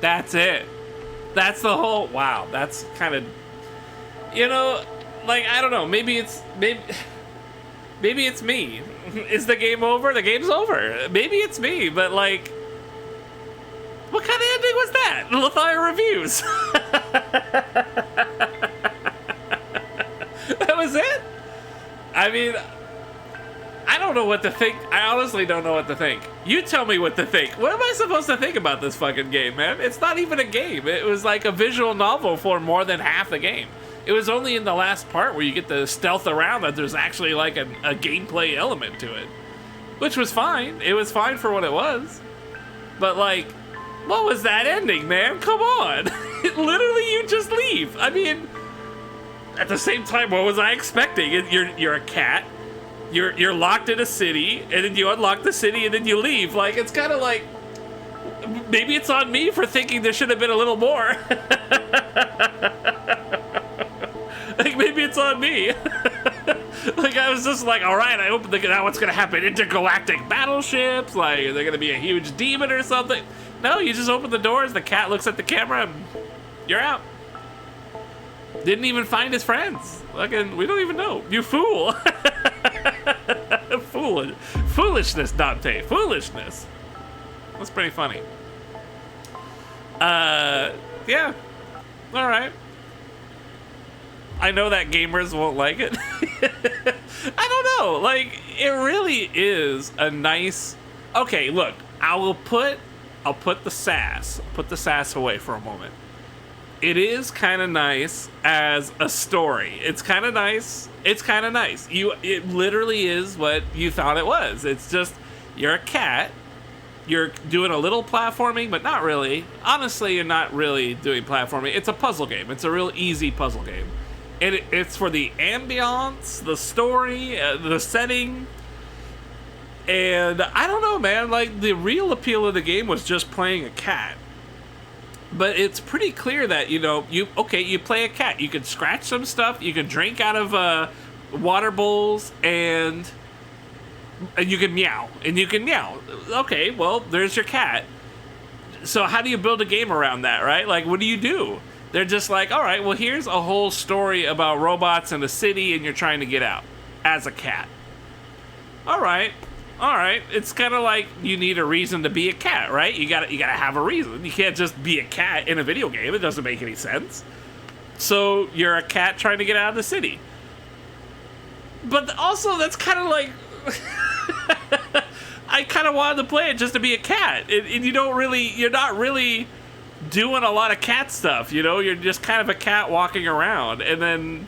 That's it. That's the whole. Wow. That's kind of. You know, like I don't know. Maybe it's me. Is the game over? The game's over. Maybe it's me, but like, what kind of ending was that? Lothire reviews. That was it? I mean, I don't know what to think. I honestly don't know what to think. You tell me what to think. What am I supposed to think about this fucking game, man? It's not even a game. It was like a visual novel for more than half the game. It was only in the last part where you get to stealth around that there's actually like a gameplay element to it. Which was fine. It was fine for what it was. But like, what was that ending, man? Come on. Literally, you just leave. I mean, at the same time, what was I expecting? You're a cat. You're locked in a city, and then you unlock the city, and then you leave. Like, it's kind of like, maybe it's on me for thinking there should have been a little more. Like, maybe it's on me. Like, I was just like, all right, I opened the, now what's going to happen? Intergalactic battleships? Like, is there going to be a huge demon or something? No, you just open the doors, the cat looks at the camera, and you're out. Didn't even find his friends. Fucking, we don't even know. You fool. Foolishness, Dante. Foolishness. That's pretty funny. Yeah. All right. I know that gamers won't like it. I don't know. Like, it really is a nice... Okay, look. I'll put the sass. Put the sass away for a moment. It is kind of nice as a story. It's kind of nice. It's kind of nice. It literally is what you thought it was. It's just, you're a cat. You're doing a little platforming, but not really. Honestly, you're not really doing platforming. It's a puzzle game. It's a real easy puzzle game. And it's for the ambiance, the story, the setting. And I don't know, man. Like, the real appeal of the game was just playing a cat. But it's pretty clear that, you know, you play a cat. You can scratch some stuff. You can drink out of water bowls, and you can meow. And you can meow. Okay, well, there's your cat. So how do you build a game around that, right? Like, what do you do? They're just like, all right, well, here's a whole story about robots in a city, and you're trying to get out as a cat. All right. It's kind of like you need a reason to be a cat, right? You gotta have a reason. You can't just be a cat in a video game. It doesn't make any sense. So you're a cat trying to get out of the city. But also, that's kind of like... I kind of wanted to play it just to be a cat. And you're not really doing a lot of cat stuff, you know? You're just kind of a cat walking around, and then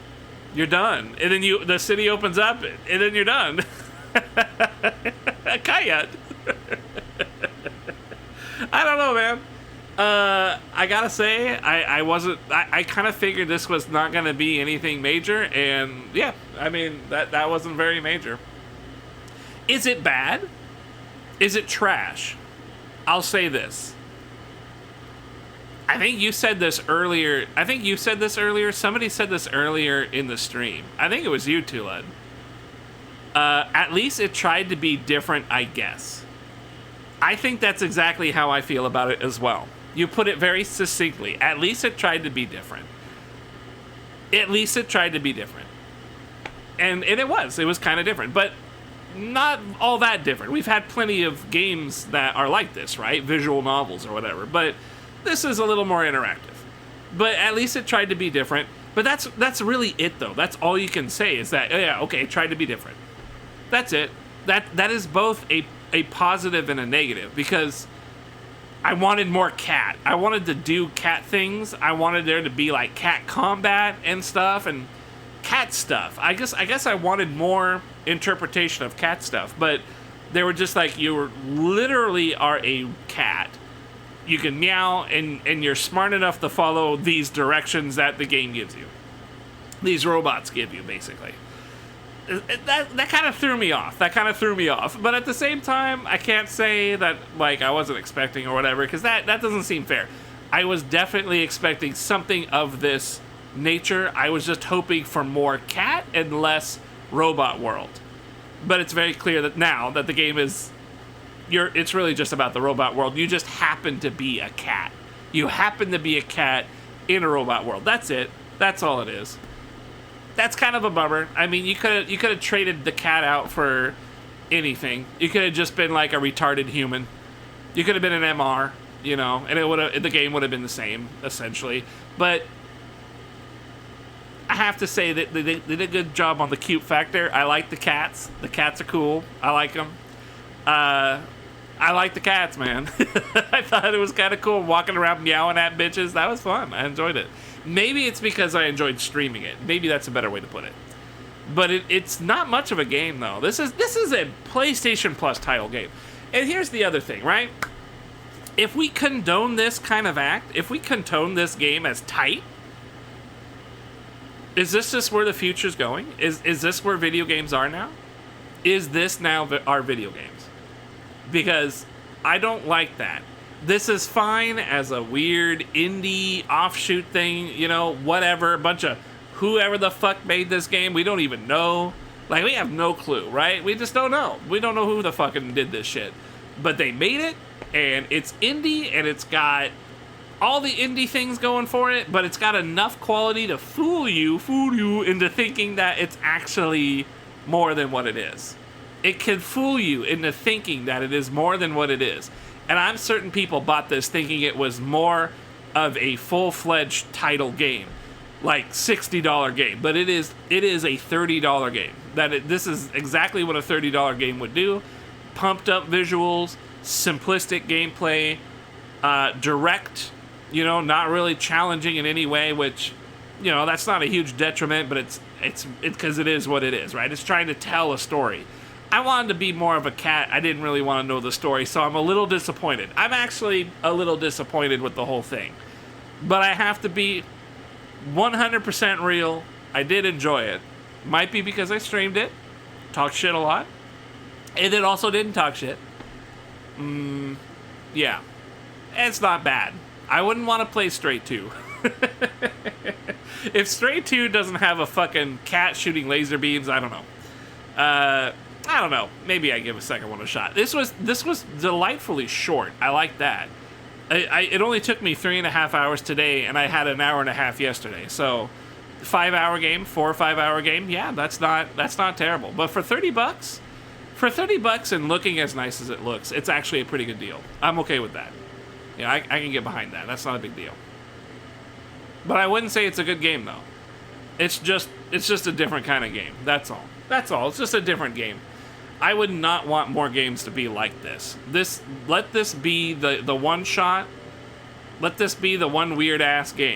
you're done. And then the city opens up, and then you're done. Kayat. I don't know, man. I gotta say, I kind of figured this was not gonna be anything major, and yeah, I mean, that wasn't very major. Is it bad? Is it trash? I'll say this. I think you said this earlier. Somebody said this earlier in the stream. I think it was you, Tulad. At least it tried to be different, I guess. I think that's exactly how I feel about it as well. You put it very succinctly. At least it tried to be different. And it was kind of different, but not all that different. We've had plenty of games that are like this, right? Visual novels or whatever, but this is a little more interactive. But at least it tried to be different. But that's really it, though. That's all you can say is that, oh, yeah, okay, it tried to be different. That's it. That is both a positive and a negative, because I wanted more cat. I wanted to do cat things. I wanted there to be like cat combat and stuff and cat stuff. I guess I wanted more interpretation of cat stuff, but they were just like, you literally are a cat. You can meow, and you're smart enough to follow these directions that the game gives you. These robots give you, basically. That kind of threw me off. But at the same time, I can't say that, like, I wasn't expecting or whatever, because that doesn't seem fair. I was definitely expecting something of this nature. I was just hoping for more cat and less robot world. But it's very clear that now that the game is... it's really just about the robot world. You just happen to be a cat. You happen to be a cat in a robot world. That's it. That's all it is. That's kind of a bummer. I mean, you could have traded the cat out for anything. You could have just been like a retarded human. You could have been an MR, you know, and the game would have been the same essentially. But I have to say that they did a good job on the cute factor. I like the cats. The cats are cool. I like them. I like the cats, man. I thought it was kind of cool walking around meowing at bitches. That was fun. I enjoyed it. Maybe it's because I enjoyed streaming it. Maybe that's a better way to put it. But it's not much of a game, though. This is a PlayStation Plus title game. And here's the other thing, right? If we condone this kind of act, if we condone this game as tight, is this just where the future's going? Is this where video games are now? Is this now our video games? Because I don't like that. This is fine as a weird indie offshoot thing, you know, whatever. A bunch of whoever the fuck made this game, we don't even know. Like, we have no clue, right? We just don't know. We don't know who the fucking did this shit. But they made it, and it's indie, and it's got all the indie things going for it, but it's got enough quality to fool you into thinking that it's actually more than what it is. It can fool you into thinking that it is more than what it is. And I'm certain people bought this thinking it was more of a full-fledged title game, like $60 game. But it is a $30 game. This is exactly what a $30 game would do. Pumped up visuals, simplistic gameplay, direct, you know, not really challenging in any way, which, you know, that's not a huge detriment, but it's because it is what it is, right? It's trying to tell a story. I wanted to be more of a cat. I didn't really want to know the story, so I'm a little disappointed. I'm actually a little disappointed with the whole thing. But I have to be 100% real. I did enjoy it. Might be because I streamed it, talked shit a lot, and it also didn't talk shit. Yeah. It's not bad. I wouldn't want to play Stray 2. If Stray 2 doesn't have a fucking cat shooting laser beams, I don't know. I don't know. Maybe I give a second one a shot. This was delightfully short. I like that. It only took me 3.5 hours today, and I had an hour and a half yesterday. So, 5-hour game, 4 or 5 hour game. Yeah, that's not terrible. But for $30 and looking as nice as it looks, it's actually a pretty good deal. I'm okay with that. Yeah, I can get behind that. That's not a big deal. But I wouldn't say it's a good game though. It's just a different kind of game. That's all. It's just a different game. I would not want more games to be like this. Let this be the one shot. Let this be the one weird ass game.